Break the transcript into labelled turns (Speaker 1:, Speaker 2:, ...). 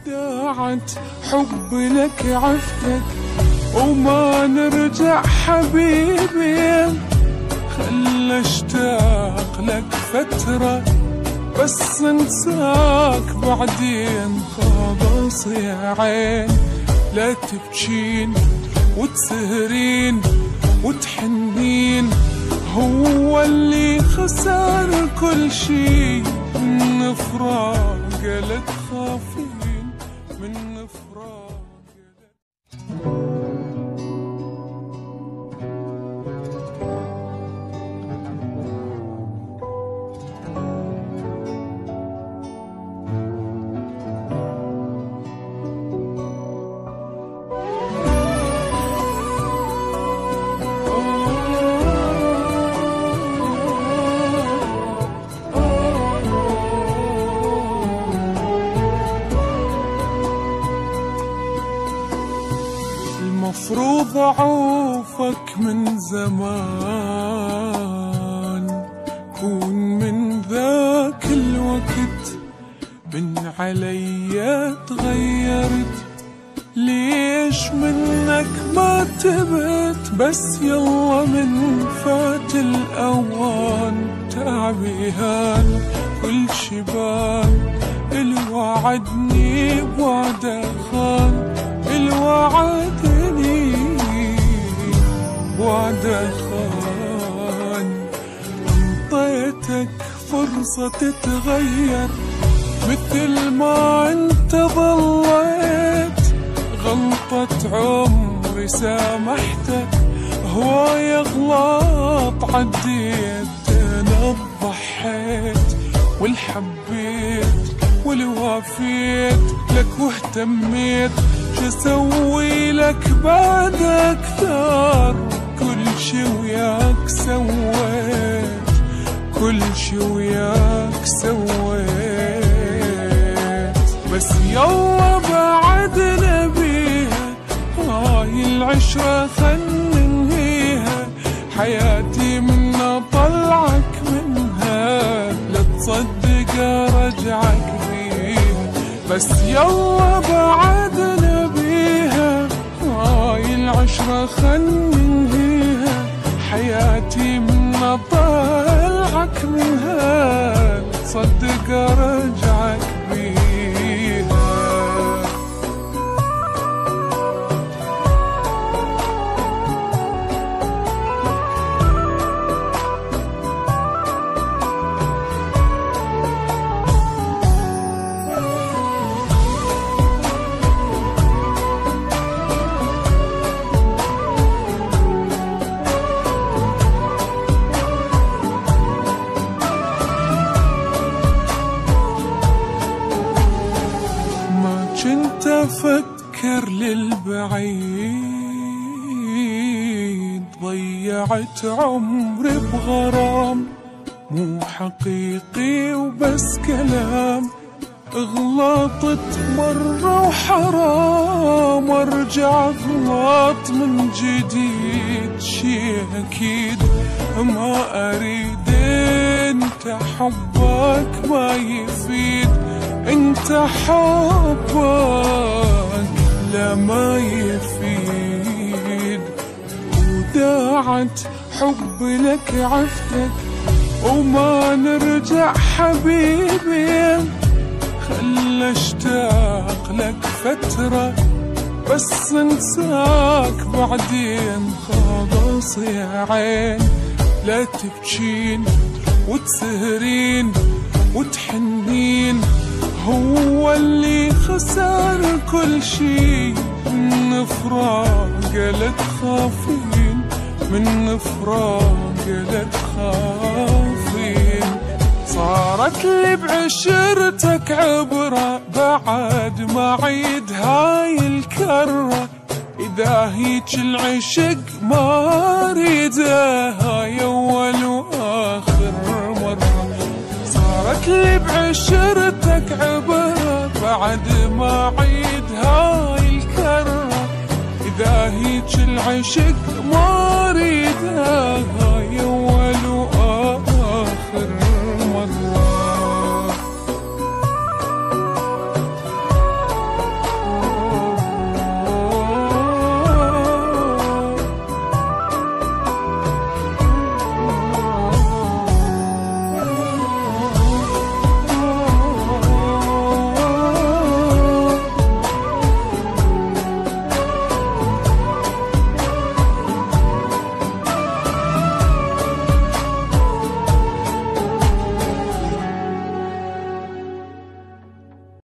Speaker 1: وداعت حب لك عفتك وما نرجع حبيبي، خل اشتاق لك فترة بس انساك بعدين. خلاص يا عين لا تبكين وتسهرين وتحنين، هو اللي خسر كل شي من فراق. لا تخافين من فراق. المفروض أعوفك من زمان، كون من ذاك الوقت من عليا تغيرت. ليش منك ما تبت بس يلا من فات الأوان. تعبي هان كل شبان الوعدني بوعده خان، الوعدني بوعده خان. انطيتك فرصة تتغير مثل ما انت ظليت، غلطة عمري سامحتك هواي غلط عديت. انا ضحيت والحبيت والوافيت لك واهتميت، شسوي لك بعد اكثر. كل شي وياك سويت، كل شي وياك سويت، بس يلا بعد نبيها. هاي العشرة خل ننهيها، حياتي منا طلعك منها، لا تصدق ارجعك فيها، بس يلا بعد نبيها. هاي العشرة خل ننهيها، حياتي منا طلعك منها، لا تصدق ارجعك فيها. كنت أفكر للبعيد، ضيعت عمري بغرام مو حقيقي وبس كلام. غلطت مرة وحرام ارجع اغلط من جديد، شي اكيد ما اريد. انت حبك ما يفيد، انت حبك لا ما يفيد. وداعت حب لك عفتك وما نرجع حبيبي، خل اشتاق لك فترة بس انساك بعدين. خلاص يا عين لا تبكين وتسهرين وتحنين، هو اللي خسر كل شي من فراق. لا تخافين من فراق، لا تخافين. صارت لي بعشرتك عبرة بعد ما عيد هاي الكرة. إذا هيج العشق ما ريده، هاي أول وآخر مرة. صارت لي بعشرتك عبرة بعد ما عيد هاي الكرة. إذا هيج العشق ما ريده، هاي